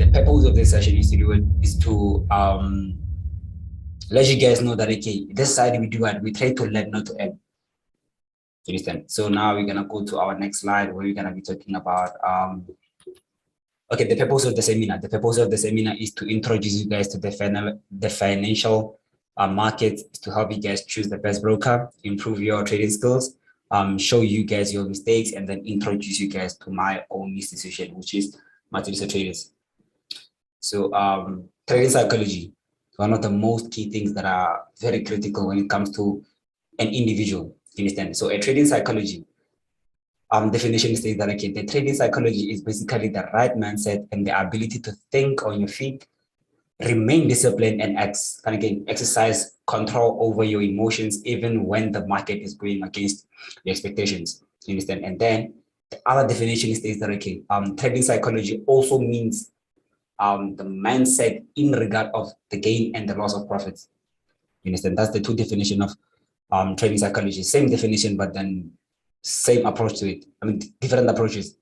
the purpose of this session is to let you guys know that okay, this side we do what we try to learn, not to earn. You understand? So now we're gonna go to our next slide where we're gonna be talking about okay, the purpose of the seminar. The purpose of the seminar is to introduce you guys to the financial market, to help you guys choose the best broker, improve your trading skills, show you guys your mistakes, and then introduce you guys to my own institution, which is Matrice Traders. So trading psychology, one of the most key things that are very critical when it comes to an individual. You understand? So a trading psychology definition states that okay, the trading psychology is basically the right mindset and the ability to think on your feet, remain disciplined, and exercise control over your emotions even when the market is going against your expectations. You understand? And then the other definition states that okay, trading psychology also means the mindset in regard of the gain and the loss of profits. You understand? That's the two definition of trading psychology. Same definition, but then same approach to it. I mean, different approaches.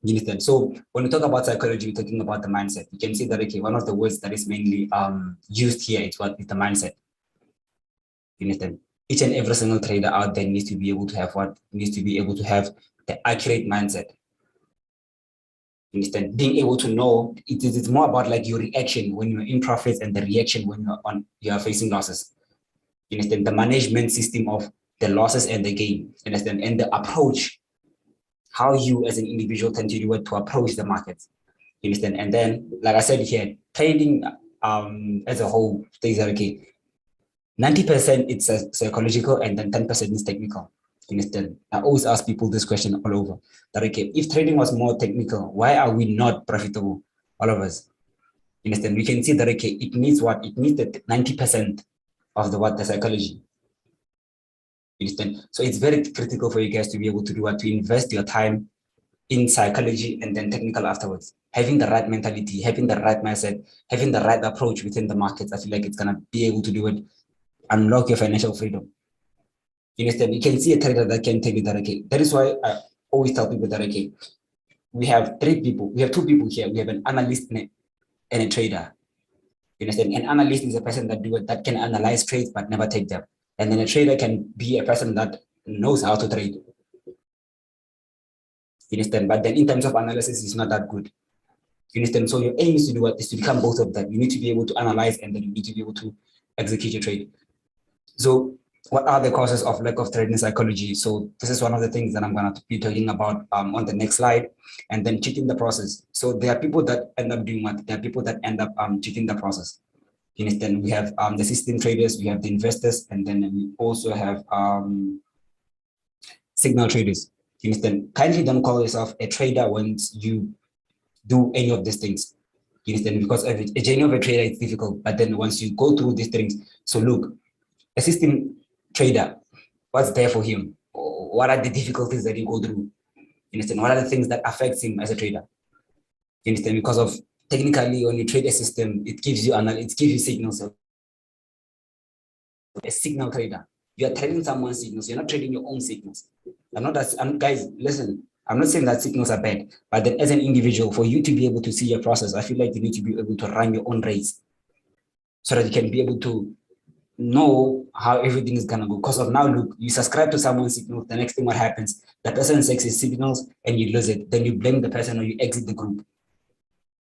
You understand? So when we talk about psychology, we're talking about the mindset. You can see that okay, one of the words that is mainly used here is what is the mindset. You understand? Each and every single trader out there needs to be able to have the accurate mindset. Understand? Being able to know it's more about like your reaction when you're in profits and the reaction when you are facing losses. You understand? The management system of the losses and the gain. Understand? And the approach, how you as an individual tend to do it to approach the market. You understand? And then, like I said here, trading as a whole stays okay. 90% it's psychological and then 10% is technical. You understand? I always ask people this question all over. That okay, if trading was more technical, why are we not profitable? All of us. You understand? We can see that okay, it needs what? It needs the 90% of the psychology. You understand? So it's very critical for you guys to be able to do what? To invest your time in psychology and then technical afterwards. Having the right mentality, having the right mindset, having the right approach within the markets, I feel like it's gonna be able to do it, unlock your financial freedom. You understand? You can see a trader that can tell you that okay. That is why I always tell people that okay, we have two people here. We have an analyst and a trader. You understand? An analyst is a person that can analyze trades but never take them. And then a trader can be a person that knows how to trade. You understand? But then in terms of analysis, it's not that good. You understand? So your aim is to do what? Is to become both of them. You need to be able to analyze and then you need to be able to execute your trade. So what are the causes of lack of trading psychology? So this is one of the things that I'm going to be talking about on the next slide, and then cheating the process. So there are people that end up doing what? There are people that end up cheating the process. You understand? We have the system traders, we have the investors, and then we also have signal traders. You understand? Kindly don't call yourself a trader once you do any of these things. You understand? Because a journey of a trader is difficult, but then once you go through these things, so look, a system trader, what's there for him? What are the difficulties that he go through? You understand? What are the things that affects him as a trader? You understand? Because of technically, when you trade a system, it gives you signals. A signal trader, you are trading someone's signals. You're not trading your own signals. Guys, listen. I'm not saying that signals are bad, but then as an individual, for you to be able to see your process, I feel like you need to be able to run your own race, so that you can be able to know how everything is gonna go. Because of now, look, you subscribe to someone's signals. The next thing what happens, the person takes his signals and you lose it. Then you blame the person or you exit the group.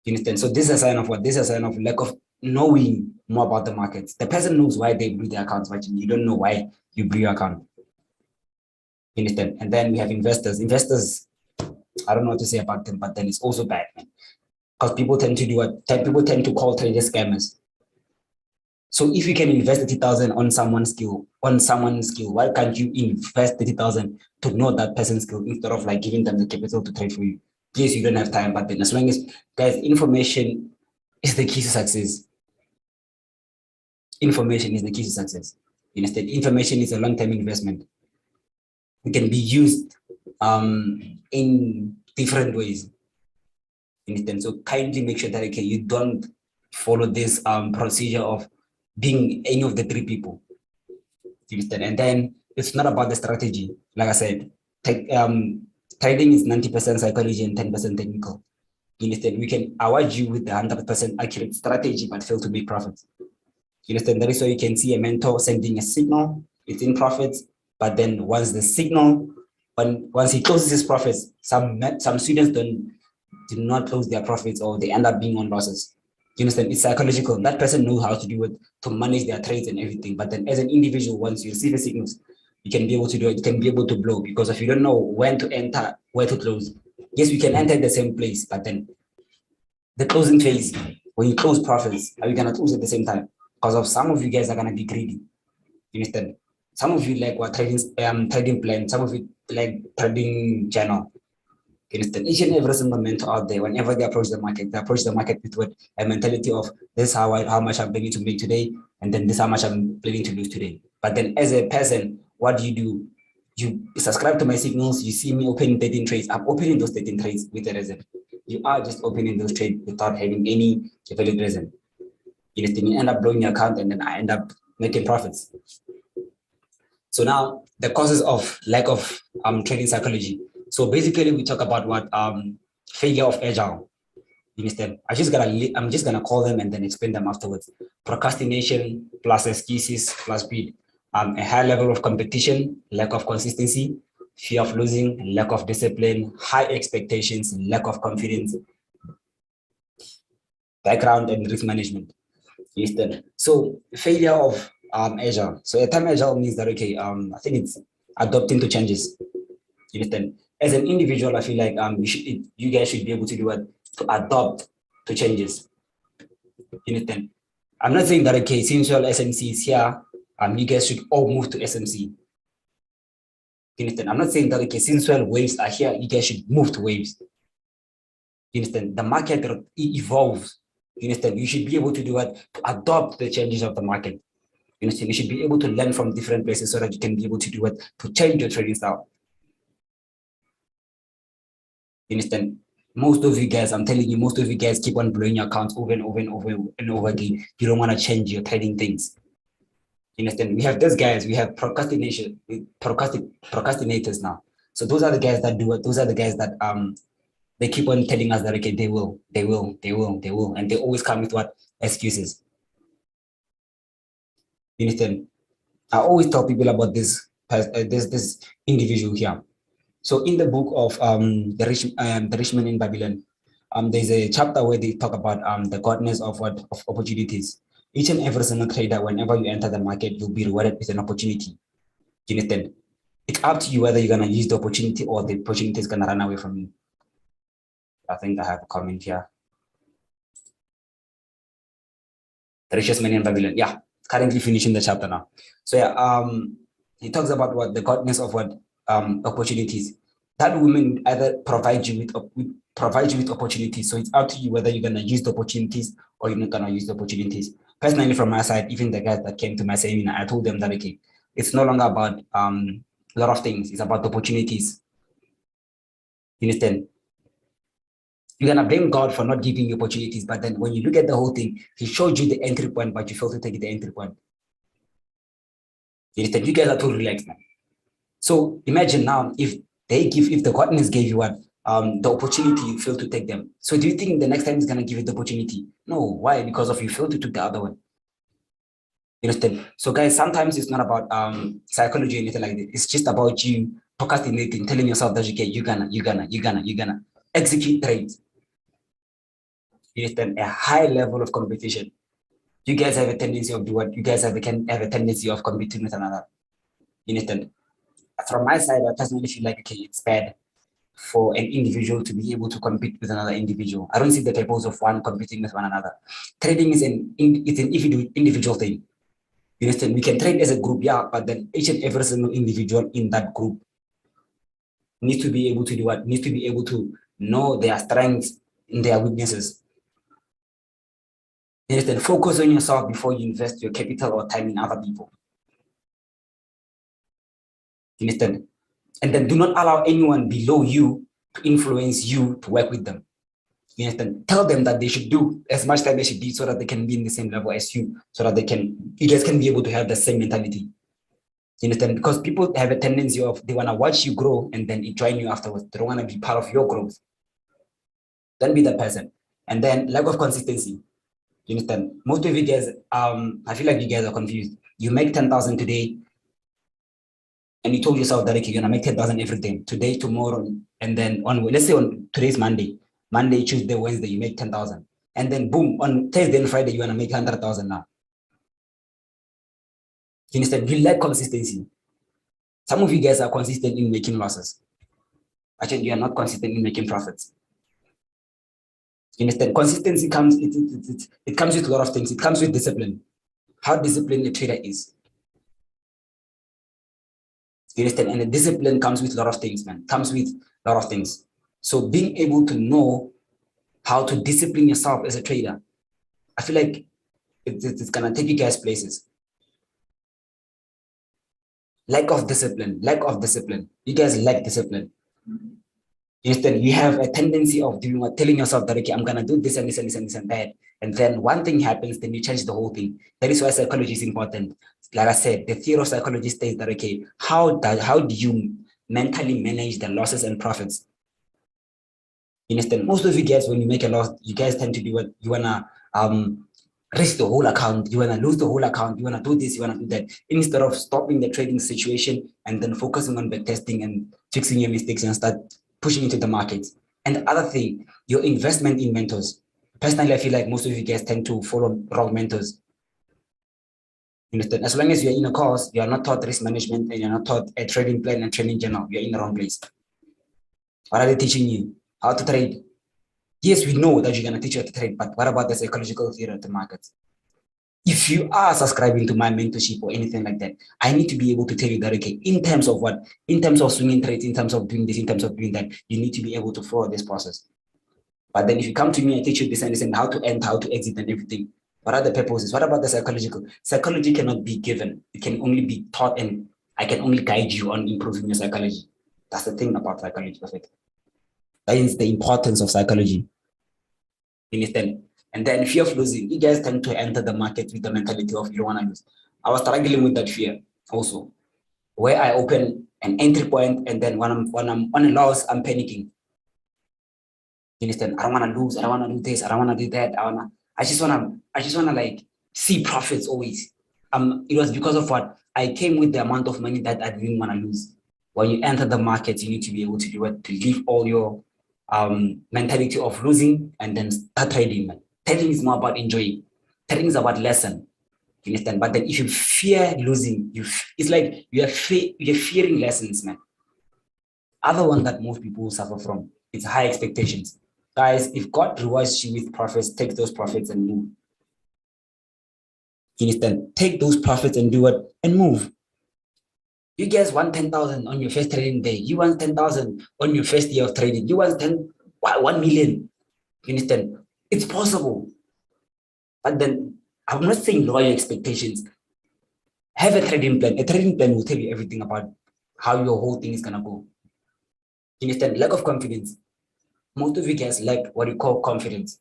You understand? So this is a sign of what? This is a sign of lack of knowing more about the markets. The person knows why they blew their accounts, but you don't know why you blew your account. You understand? And then we have investors. Investors, I don't know what to say about them, but then it's also bad, man. Because people tend to do what? People tend to call traders scammers. So if you can invest 30,000 on someone's skill, why can't you invest 30,000 to know that person's skill instead of like giving them the capital to trade for you? Yes, you don't have time, but then as long as guys, information is the key to success. Information is the key to success. Instead, information is a long-term investment. It can be used in different ways. Instead, so kindly make sure that okay, you don't follow this procedure of being any of the three people. Instead, and then it's not about the strategy. Like I said, trading is 90% psychology and 10% technical. You understand? We can award you with the 100% accurate strategy, but fail to make profits. You understand? That is why you can see a mentor sending a signal, it's in profits, but then once the signal, once he closes his profits, some students do not close their profits, or they end up being on losses. You understand? It's psychological. That person knows how to do it, to manage their trades and everything. But then as an individual, once you receive the signals, you can be able to do it. You can be able to blow, because if you don't know when to enter, where to close. Yes, we can enter the same place, but then the closing phase, when you close profits, are you gonna close at the same time? Because of some of you guys are gonna be greedy. You understand? Some of you like what trading plan, some of you like trading channel. You understand? Each and every single mentor out there, whenever they approach the market with what a mentality of this is how much I'm planning to make today, and then this is how much I'm planning to lose today. But then as a person, what do? You subscribe to my signals, you see me opening 13 trades. I'm opening those 13 trades with a reason. You are just opening those trades without having any valid reason. You understand? You end up blowing your account, and then I end up making profits. So now the causes of lack of trading psychology. So basically we talk about what failure of agile. You understand? I'm just gonna call them and then explain them afterwards. Procrastination plus excuses plus speed. A high level of competition, lack of consistency, fear of losing, lack of discipline, high expectations, lack of confidence, background and risk management. You understand? So failure of agile. So a time agile means that okay, I think it's adapting to changes. You understand? As an individual, I feel like you guys should be able to do it, to adapt to changes. You understand? I'm not saying that okay, since all SMC is here, you guys should all move to SMC. You understand? I'm not saying that okay, since all waves are here, you guys should move to waves. You understand? The market evolves. You understand? You should be able to do it, to adopt the changes of the market. You understand? You should be able to learn from different places so that you can be able to do it, to change your trading style. You understand? Most of you guys, I'm telling you, most of you guys keep on blowing your accounts over and over and over and over again. You don't want to change your trading things. You understand? We have those guys, we have procrastinators now. So those are the guys that do it. Those are the guys that they keep on telling us that okay, they will, and they always come with what? Excuses. You understand? I always tell people about this individual here. So in the book of the rich man in Babylon, there's a chapter where they talk about the godness of opportunities. Each and every single trader, whenever you enter the market, you'll be rewarded with an opportunity. You understand? It's up to you whether you're gonna use the opportunity or the opportunity is gonna run away from you. I think I have a comment here. The richest man in Babylon. Yeah, currently finishing the chapter now. So yeah, he talks about what the godness of opportunities. That woman either provide you with opportunities. So it's up to you whether you're gonna use the opportunities or you're not gonna use the opportunities. Personally, from my side, even the guys that came to my seminar, I told them that okay, it's no longer about a lot of things. It's about the opportunities. You understand? You're gonna blame God for not giving you opportunities, but then when you look at the whole thing, He showed you the entry point, but you failed to take the entry point. You understand? You guys are too relaxed now. So imagine now if the godness gave you what the opportunity, you fail to take them. So do you think the next time He's gonna give you the opportunity? No. Why? Because of you failed to take the other one. You understand? So guys, sometimes it's not about psychology or anything like that. It's just about you procrastinating, telling yourself that okay, you're gonna execute trades. You understand? A high level of competition. You guys have a tendency of do what? You guys have a tendency of competing with another. You understand? From my side, I personally feel like okay, it's bad for an individual to be able to compete with another individual. I don't see the purpose of one competing with one another. Trading is an individual thing. You understand? We can trade as a group, yeah, but then each and every single individual in that group needs to be able to do what? Needs to be able to know their strengths and their weaknesses. You understand? Focus on yourself before you invest your capital or time in other people. You understand? And then do not allow anyone below you to influence you to work with them. You understand? Tell them that they should do as much time they should do so that they can be in the same level as you, so that you guys can be able to have the same mentality. You understand? Because people have a tendency of they want to watch you grow and then join you afterwards. They don't want to be part of your growth. Don't be that person. And then lack of consistency. You understand? Most of you guys, I feel like you guys are confused. You make 10,000 today, and you told yourself that okay, you're gonna make 10,000 every day, today, tomorrow, and then on, let's say on today's Monday, Tuesday, Wednesday, you make 10,000, and then boom, on Thursday and Friday, you wanna make 100,000 now. You understand? You lack consistency. Some of you guys are consistent in making losses. Actually, you are not consistent in making profits. You understand? Consistency comes, it comes with a lot of things. It comes with discipline. How disciplined a trader is. You understand? And the discipline comes with a lot of things, man. Comes with a lot of things. So being able to know how to discipline yourself as a trader, I feel like it's gonna take you guys places. Lack of discipline. You guys lack discipline. Instead, you have a tendency of doing what, telling yourself that, okay, I'm going to do this and this and this and this and that. And then one thing happens, then you change the whole thing. That is why psychology is important. Like I said, the theory of psychology states that, okay, how do you mentally manage the losses and profits? You understand? Most of you guys, when you make a loss, you guys tend to do what you want to risk the whole account, you want to lose the whole account, you want to do this, you want to do that, instead of stopping the trading situation and then focusing on backtesting and fixing your mistakes and start pushing into the market. And the other thing, your investment in mentors. Personally, I feel like most of you guys tend to follow wrong mentors. You understand? As long as you're in a course, you are not taught risk management and you're not taught a trading plan and trading journal, you're in the wrong place. What are they teaching you? How to trade? Yes, we know that you're going to teach you how to trade, but what about the psychological theory of the market? If you are subscribing to my mentorship or anything like that, I need to be able to tell you that, okay, in terms of what? In terms of swinging trades, in terms of doing this, in terms of doing that, you need to be able to follow this process. But then if you come to me, I teach you this and this and how to enter, how to exit and everything. What are the purposes? What about the psychological? Psychology cannot be given. It can only be taught, and I can only guide you on improving your psychology. That's the thing about psychology, perfect. That is the importance of psychology. You understand? And then fear of losing. You guys tend to enter the market with the mentality of you don't want to lose. I was struggling with that fear also, where I open an entry point and then when I'm on a loss, I'm panicking. You understand? I don't want to lose. I don't want to do this. I don't want to do that. I just wanna like see profits always. It was because of what I came with the amount of money that I didn't want to lose. When you enter the market, you need to be able to do it, to leave all your mentality of losing and then start trading. Trading is more about enjoying. Trading is about lesson. You understand? But then if you fear losing, it's like you're fearing lessons, man. Other one that most people suffer from, it's high expectations. Guys, if God rewards you with profits, take those profits and move. You understand? Take those profits and do it and move. You guys want 10,000 on your first trading day. You want 10,000 on your first year of trading. You want 1 million. You understand? It's possible. But then I'm not saying lower your expectations. Have a trading plan. A trading plan will tell you everything about how your whole thing is going to go. You understand? Lack of confidence. Most of you guys lack what you call confidence.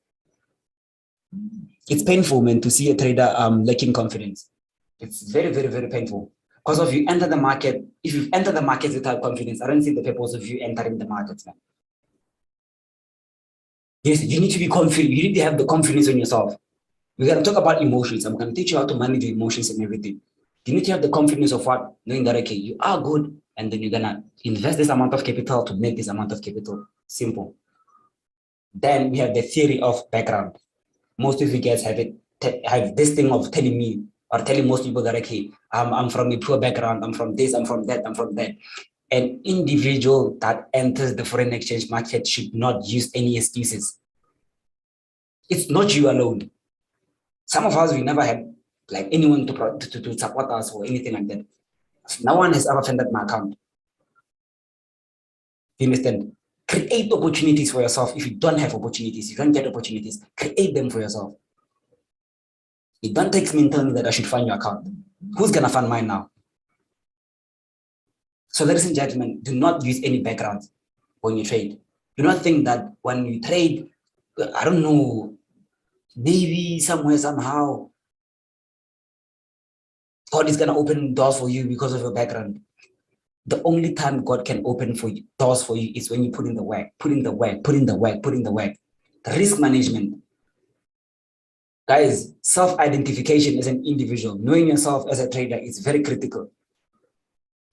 It's painful, man, to see a trader lacking confidence. It's very, very, very painful. Because if you enter the market, if you've entered the market without confidence, I don't see the purpose of you entering the market, man. Yes, you need to be confident. You need to have the confidence in yourself. We're going to talk about emotions. I'm going to teach you how to manage your emotions and everything. You need to have the confidence of what? Knowing that, okay, you are good, and then you're going to invest this amount of capital to make this amount of capital. Simple. Then we have the theory of background. Most of you guys have this thing of telling me or telling most people that, okay, I'm from a poor background, I'm from this, I'm from that, I'm from that. An individual that enters the foreign exchange market should not use any excuses. It's not you alone. Some of us, we never had like anyone to support us or anything like that. No one has ever funded my account. You understand? Create opportunities for yourself. If you don't have opportunities, you don't get opportunities, create them for yourself. It don't take me and tell me that I should fund your account. Who's going to fund mine now? So ladies and gentlemen, do not use any background when you trade. Do not think that when you trade, I don't know, maybe somewhere, somehow, God is going to open doors for you because of your background. The only time God can open doors for you is when you put in the work, put in the work, put in the work, put in the work. Risk management. Guys, self-identification as an individual, knowing yourself as a trader is very critical.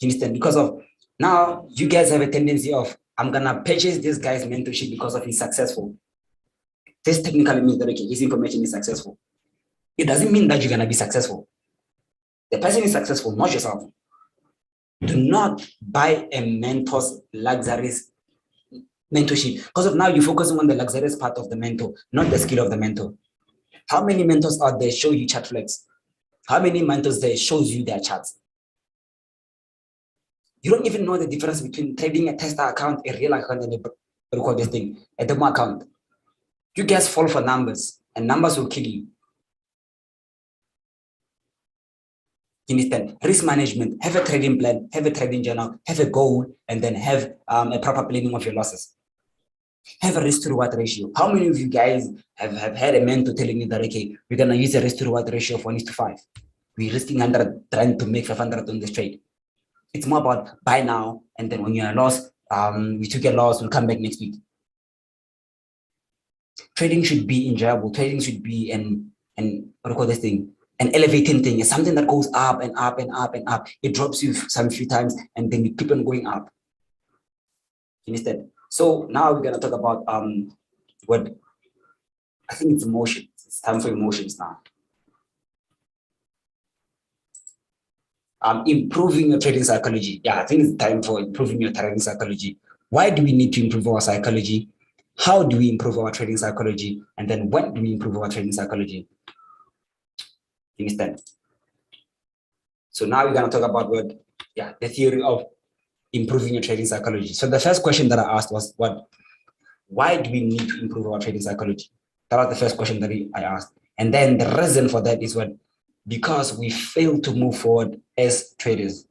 You understand? Because of now, you guys have a tendency of, I'm going to purchase this guy's mentorship because of he's successful. This technically means that, okay, his information is successful. It doesn't mean that you're going to be successful. The person is successful, not yourself. Do not buy a mentor's luxurious mentorship, because of now you're focusing on the luxurious part of the mentor, not the skill of the mentor. How many mentors out there show you chart flex? How many mentors there shows you their charts? You don't even know the difference between trading a tester account, a real account, and a demo account. You guys fall for numbers, and numbers will kill you. You understand? Risk management, have a trading plan, have a trading journal, have a goal, and then have a proper planning of your losses. Have a risk to reward ratio. How many of you guys have had a mentor telling you that, okay, we're going to use a risk to reward ratio of 1:5. We're risking 100 trying to make 500 on this trade. It's more about buy now, and then when you're lost, we took a loss, we'll come back next week. Trading should be enjoyable. Trading should be an what do you call this thing? An elevating thing. It's something that goes up and up and up and up. It drops you some few times, and then you keep on going up. Instead. So now we're gonna talk about what I think it's emotions. It's time for emotions now. Improving your trading psychology. Yeah, I think it's time for improving your trading psychology. Why do we need to improve our psychology? How do we improve our trading psychology? And then when do we improve our trading psychology? You understand? So now we're gonna talk about the theory of improving your trading psychology. So the first question that I asked was why do we need to improve our trading psychology? That was the first question that I asked. And then the reason for that is because we fail to move forward as traders.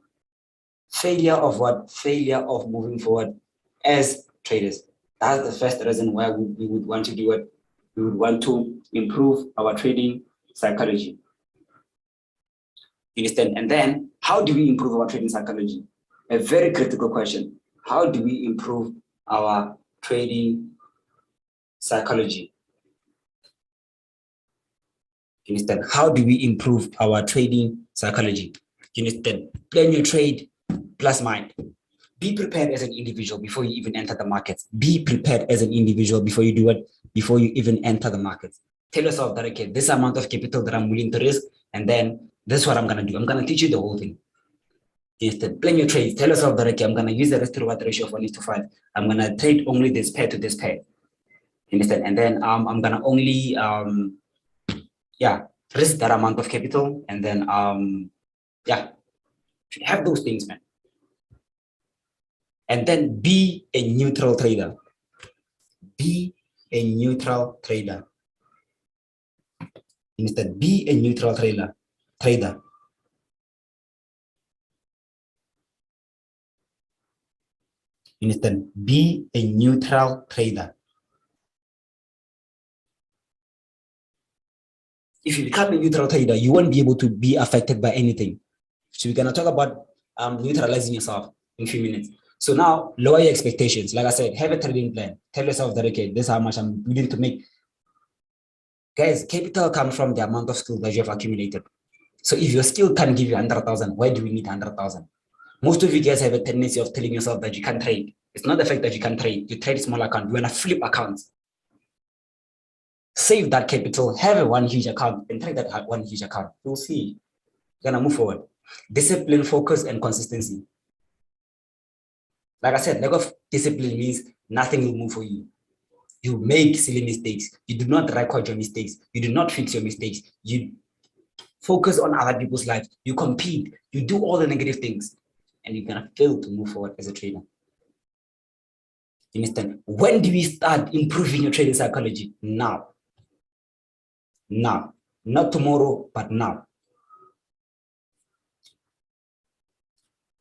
Failure of what? Failure of moving forward as traders. That's the first reason why we would want to do it. We would want to improve our trading psychology. You understand? And then how do we improve our trading psychology? A very critical question. How do we improve our trading psychology? You understand? How do we improve our trading psychology? You understand? Plan your trade plus mind. Be prepared as an individual before you even enter the markets. Be prepared as an individual before you do it, before you even enter the markets. Tell yourself that, okay, this amount of capital that I'm willing to risk, and then this is what I'm going to do. I'm going to teach you the whole thing. Instead, plan your trades. Tell yourself that, okay, I'm going to use the risk to reward ratio of 1:5. I'm going to trade only this pair to this pair. Understand? And then I'm going to only, risk that amount of capital. And then, have those things, man. And then be a neutral trader. Be a neutral trader. Instead, be a neutral trader. Instead, be a neutral trader. If you become a neutral trader, you won't be able to be affected by anything. So we're gonna talk about neutralizing yourself in a few minutes. So now lower your expectations. Like I said, have a trading plan. Tell yourself that, okay, this is how much I'm willing to make. Guys, capital comes from the amount of skill that you have accumulated. So if your skill can give you 100,000, why do we need 100,000? Most of you guys have a tendency of telling yourself that you can't trade. It's not the fact that you can trade. You trade small account. You want to flip accounts. Save that capital. Have a one huge account and trade that one huge account. You'll see. You're gonna move forward. Discipline, focus, and consistency. Like I said, lack of discipline means nothing will move for you. You make silly mistakes. You do not record your mistakes. You do not fix your mistakes. You focus on other people's lives. You compete. You do all the negative things. And you're going to fail to move forward as a trader. You understand? When do we start improving your trading psychology? Now. Now. Not tomorrow, but now.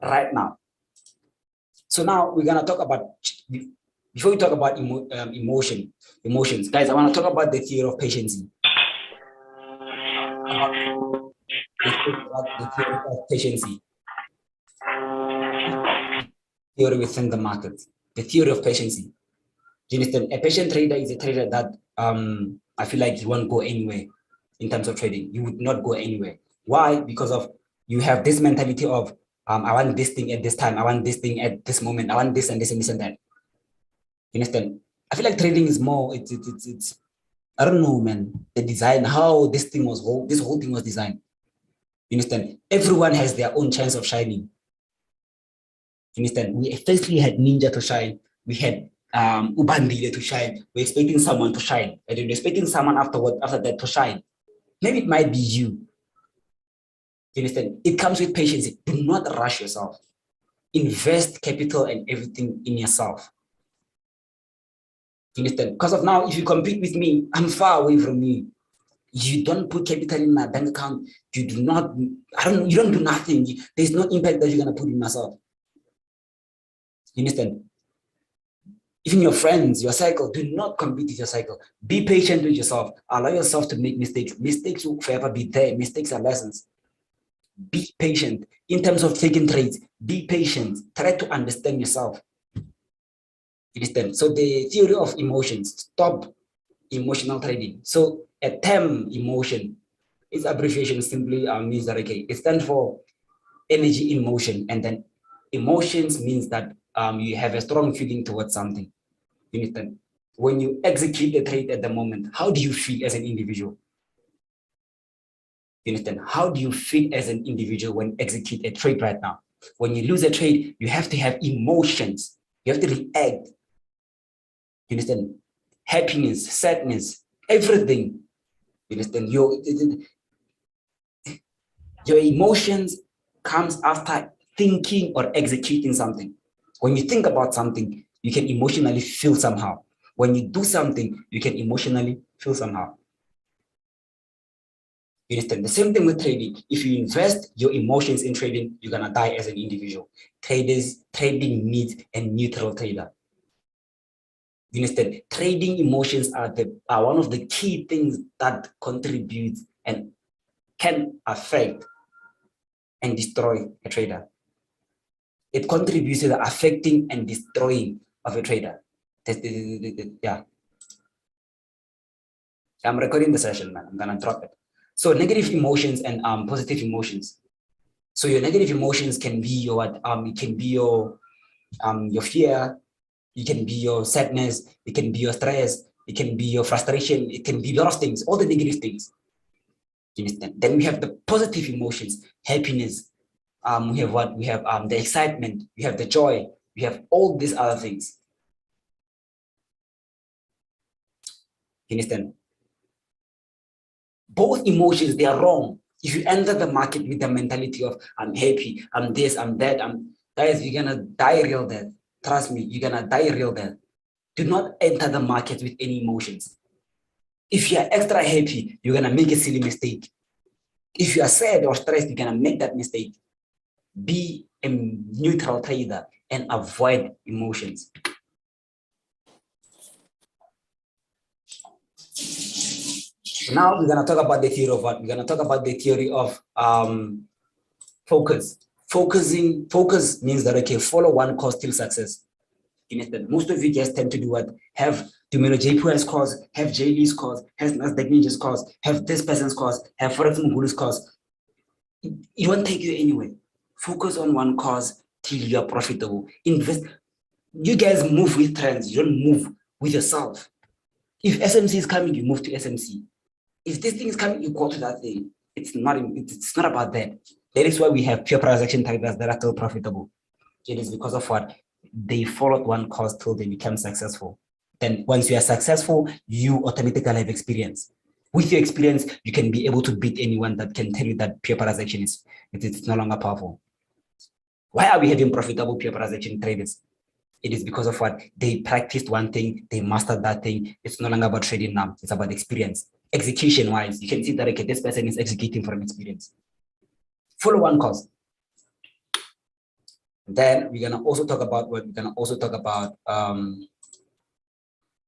Right now. So now we're going to talk about, before we talk about emotions, guys, I want to talk about the theory of patience. The theory of patience. Theory within the market. The theory of patience. Do you understand? A patient trader is a trader that I feel like you won't go anywhere in terms of trading. You would not go anywhere. Why? Because of you have this mentality of I want this thing at this time, I want this thing at this moment, I want this and this and this and that. You understand? I feel like trading is more, it's I don't know, man. The design, how this whole thing was designed. You understand? Everyone has their own chance of shining. You understand? We firstly had Ninja to shine. We had Ubandile to shine. We're expecting someone to shine. And we're expecting someone after that to shine. Maybe it might be you. You understand? It comes with patience. Do not rush yourself. Invest capital and everything in yourself. You understand? Because of now, if you compete with me, I'm far away from you. You don't put capital in my bank account. You do not, you don't do nothing. There's no impact that you're going to put in myself. You understand? Even your friends, your cycle, do not compete with your cycle. Be patient with yourself. Allow yourself to make mistakes. Mistakes will forever be there. Mistakes are lessons. Be patient. In terms of taking trades, be patient. Try to understand yourself. You understand? So the theory of emotions, stop emotional trading. So a term emotion, its abbreviation simply means that, okay, it stands for energy in motion. And then emotions means that you have a strong feeling towards something. You understand? When you execute the trade at the moment, how do you feel as an individual? You understand? How do you feel as an individual when you execute a trade right now? When you lose a trade, you have to have emotions. You have to react. You understand? Happiness, sadness, everything. You understand? Your emotions comes after thinking or executing something. When you think about something, you can emotionally feel somehow. When you do something, you can emotionally feel somehow. You understand? The same thing with trading. If you invest your emotions in trading, you're gonna die as an individual. Trading needs a neutral trader. You understand? Trading emotions are one of the key things that contributes and can affect and destroy a trader. It contributes to the affecting and destroying of a trader. Yeah. I'm recording the session, man. I'm gonna drop it. So negative emotions and positive emotions. So your negative emotions can be your it can be your fear, it can be your sadness, it can be your stress, it can be your frustration, it can be a lot of things, all the negative things. You understand? Then we have the positive emotions, happiness. We have what? We have the excitement, we have the joy, we have all these other things. You understand? Both emotions, they are wrong. If you enter the market with the mentality of I'm happy, I'm this, I'm that, guys, you're gonna die real death. Trust me, you're gonna die real death. Do not enter the market with any emotions. If you're extra happy, you're gonna make a silly mistake. If you are sad or stressed, you're gonna make that mistake. Be a neutral trader and avoid emotions. So now we're gonna talk about the theory of what? We're gonna talk about the theory of focus. Focus means that, okay, follow one course till success. Most of you guys tend to do what? Have Tumelo JPY's course, have JD's course, have Nasdaq Ninja's course, have this person's course, have Forex Mugulu's course. It won't take you anywhere. Focus on one cause till you are profitable. Invest. You guys move with trends. You don't move with yourself. If SMC is coming, you move to SMC. If this thing is coming, you go to that thing. It's not about that. That is why we have pure price action traders that are still profitable. It is because of what? They followed one course till they become successful. Then once you are successful, you automatically have experience. With your experience, you can be able to beat anyone that can tell you that pure price action it's no longer powerful. Why are we having profitable pure price action traders? It is because of what? They practiced one thing, they mastered that thing. It's no longer about trading now, it's about experience. Execution wise, you can see that, okay, this person is executing from experience. Follow one course. Then we're gonna also talk about what? We're gonna also talk about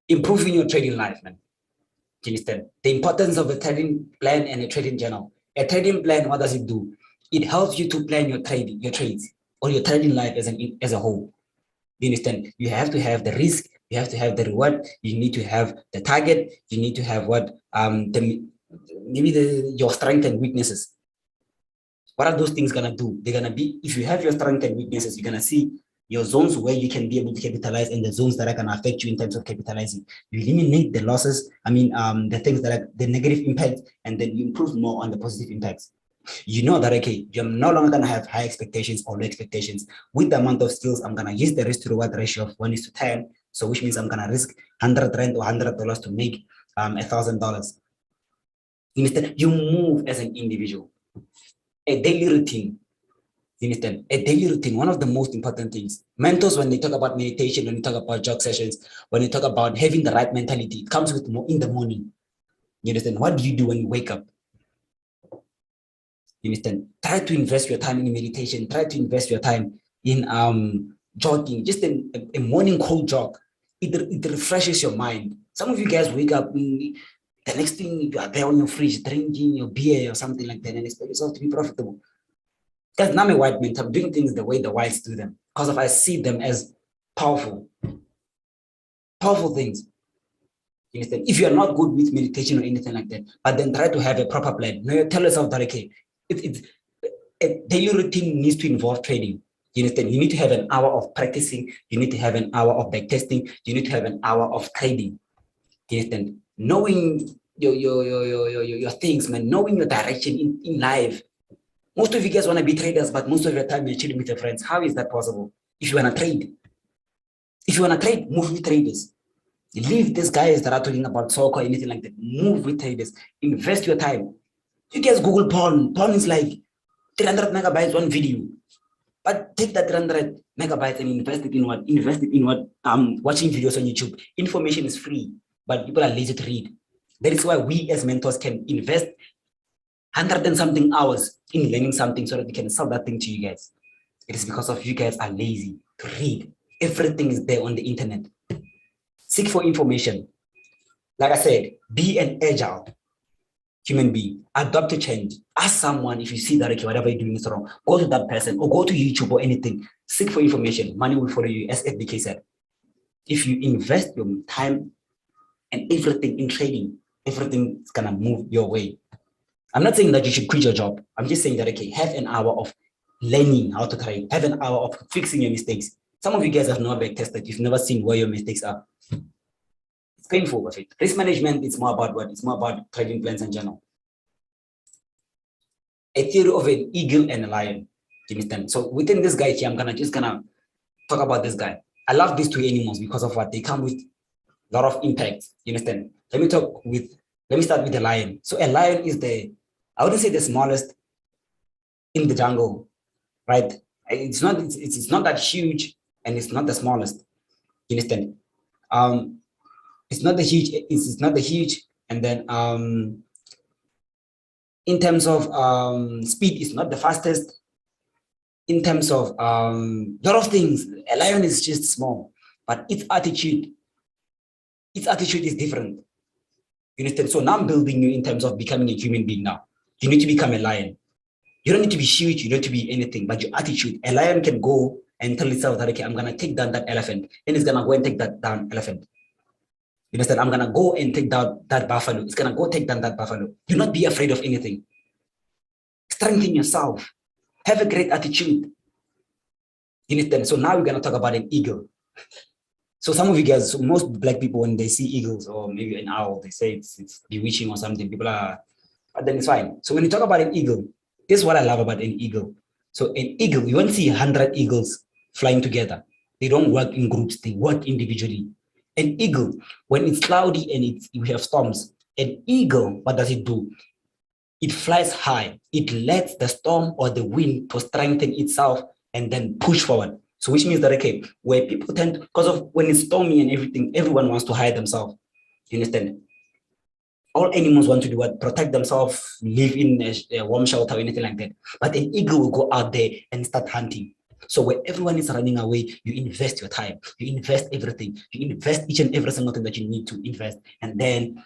improving your trading life, man. Do you understand? The importance of a trading plan and a trading journal. A trading plan, what does it do? It helps you to plan your trades, or your trading life as a whole. You understand? You have to have the risk, You have to have the reward. You need to have the target. You need to have what your strengths and weaknesses. What are those things gonna do? They're gonna be, if you have your strengths and weaknesses, you're gonna see your zones where you can be able to capitalize and the zones that are gonna affect you in terms of capitalizing. You eliminate the losses, the things that are the negative impact, and then you improve more on the positive impacts. You know that, okay, you're no longer gonna have high expectations or low expectations. With the amount of skills, I'm gonna use the risk to reward ratio of 1:10. So which means I'm gonna risk 100 rand or $100 to make $1,000. Instead, you move as an individual. A daily routine. You understand? A daily routine, one of the most important things. Mentors, when they talk about meditation, when they talk about jog sessions, when they talk about having the right mentality, it comes with more in the morning. You understand? What do you do when you wake up? You understand? Try to invest your time in meditation. Try to invest your time in jogging, just a morning cold jog. It refreshes your mind. Some of you guys wake up, the next thing you are there on your fridge, drinking your beer or something like that, and expect yourself to be profitable. Because now I'm a white man, I'm doing things the way the whites do them, because I see them as powerful things. You understand? If you are not good with meditation or anything like that, but then try to have a proper plan. Now tell yourself that, okay, it's a daily routine needs to involve trading. You understand? You need to have an hour of practicing. You need to have an hour of back testing. You need to have an hour of trading. You understand? Knowing your things, man, knowing your direction in life. Most of you guys want to be traders, but most of your time you're chilling with your friends. How is that possible? If you want to trade, move with traders. Leave these guys that are talking about soccer or anything like that. Move with traders. Invest your time. You guys Google porn. Porn is like 300 megabytes one video. But take that 300 megabytes and invest it in what? Invest it in what? Watching videos on YouTube. Information is free, but people are lazy to read. That is why we as mentors can invest 100 and something hours in learning something so that we can sell that thing to you guys. It is because of you guys are lazy to read. Everything is there on the internet. Seek for information. Like I said, be an agile human being. Adapt to change. Ask someone if you see that, okay, whatever you're doing is wrong. Go to that person or go to YouTube or anything. Seek for information. Money will follow you, as FBK said. If you invest your time and everything in trading, everything is going to move your way. I'm not saying that you should quit your job. I'm just saying that, okay, have an hour of learning how to trade. Have an hour of fixing your mistakes. Some of you guys have never back tested. You've never seen where your mistakes are. It's painful with it. Risk management, it's more about what? It's more about trading plans in general. A theory of an eagle and a lion. Do you understand? So within this guy here, I'm just gonna talk about this guy. I love these two animals because of what they come with. A lot of impact. You understand? Let me start with the lion. So a lion is I wouldn't say the smallest in the jungle, right? It's not that huge, and it's not the smallest. You understand? It's not the huge. It's not the huge, and then in terms of speed, it's not the fastest. In terms of a lot of things, a lion is just small, but its attitude is different. You understand? So now I'm building you in terms of becoming a human being. Now you need to become a lion. You don't need to be huge, you don't need to be anything, but your attitude. A lion can go and tell itself that, okay, I'm gonna take down that elephant, and it's gonna go and take that down elephant. You understand? I'm gonna go and take down that buffalo. It's gonna go take down that buffalo. Do not be afraid of anything. Strengthen yourself. Have a great attitude. You understand? So now we're gonna talk about an eagle. So some of you guys, so most black people, when they see eagles or maybe an owl, they say it's bewitching or something. People are, but then it's fine. So when you talk about an eagle, this is what I love about an eagle. So an eagle, you won't see 100 eagles flying together. They don't work in groups, they work individually. An eagle, when it's cloudy and we have storms, an eagle, what does it do? It flies high. It lets the storm or the wind to strengthen itself and then push forward. So which means that, okay, where people tend, because of when it's stormy and everything, everyone wants to hide themselves. You understand? All animals want to do what? Protect themselves, live in a warm shelter or anything like that. But an eagle will go out there and start hunting. So where everyone is running away, you invest your time, you invest everything, you invest each and every single thing that you need to invest. And then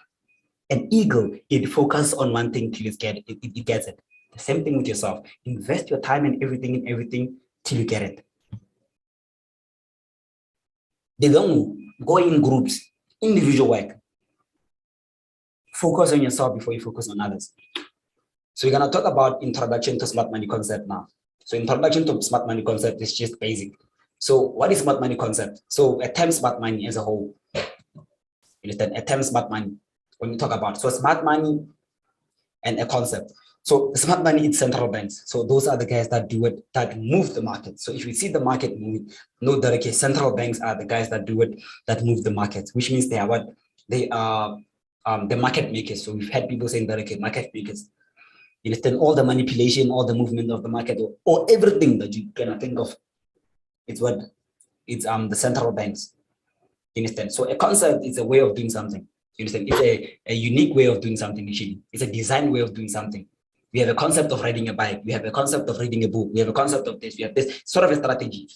an eagle, it focuses on one thing till it gets it. The same thing with yourself. Invest your time and everything till you get it. The go in groups, individual work. Focus on yourself before you focus on others. So we're going to talk about introduction to smart money concept now. So introduction to smart money concept is just basic. So what is smart money concept? So a term smart money as a whole. A term smart money when we talk about. So smart money and a concept. So smart money is central banks. So those are the guys that do it, that move the market. So if we see the market moving, know that okay, central banks are the guys that do it, that move the market, which means they are what? They are the market makers. So we've had people saying that okay, market makers. You understand all the manipulation, all the movement of the market, or everything that you can think of. It's what? It's the central banks. You understand? So a concept is a way of doing something. You understand? It's a unique way of doing something, actually. It's a design way of doing something. We have a concept of riding a bike. We have a concept of reading a book. We have a concept of this. We have this sort of a strategy.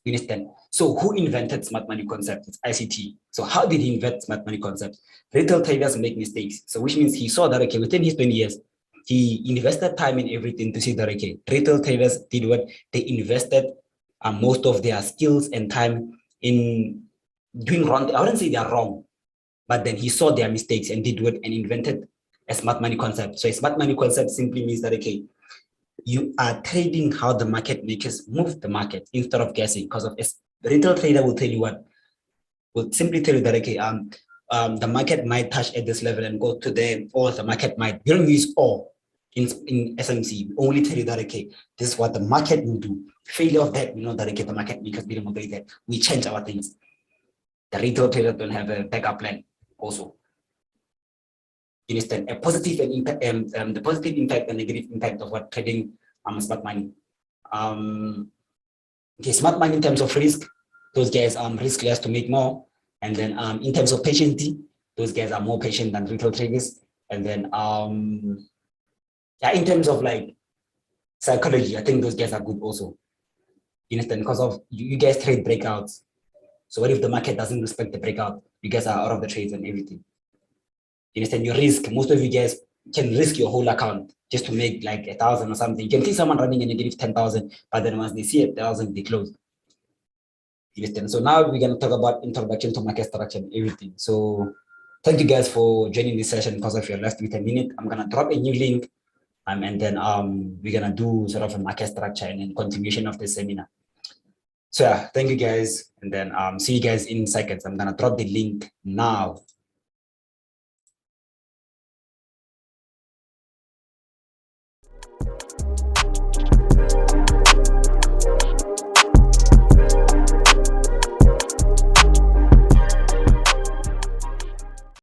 You understand? So who invented smart money concept? It's ICT. So how did he invent smart money concept? Retail traders make mistakes. So which means he saw that, okay, within his 20 years, he invested time in everything to see that, okay, retail traders did what? They invested most of their skills and time in doing wrong. I wouldn't say they are wrong, but then he saw their mistakes and did what? And invented a smart money concept. So a smart money concept simply means that, okay, you are trading how the market makers move the market instead of guessing. Because of a retail trader will tell you what? Will simply tell you that, okay, the market might touch at this level and go to there, or the market might. You don't use or in SMC. We only tell you that, okay, this is what the market will do. Failure of that, we know that, okay, the market makers didn't agree that. We change our things. The retail trader don't have a backup plan also. You understand? A positive and impact, the positive impact and negative impact of what trading smart money. Okay, smart money in terms of risk, those guys risk less to make more. And then in terms of patience, those guys are more patient than retail traders. And then yeah, in terms of like psychology, I think those guys are good also. You understand? Because of you guys trade breakouts. So what if the market doesn't respect the breakout? You guys are out of the trades and everything. You understand? Your risk, most of you guys can risk your whole account just to make like 1,000 or something. You can see someone running a negative 10,000, but then once they see 1,000, they close. You understand? So now we're going to talk about introduction to market structure and everything. So thank you guys for joining this session. Because if you're left with a minute, I'm going to drop a new link. And then we're going to do sort of a market structure and then continuation of the seminar. So yeah, thank you guys. And then see you guys in seconds. I'm going to drop the link now.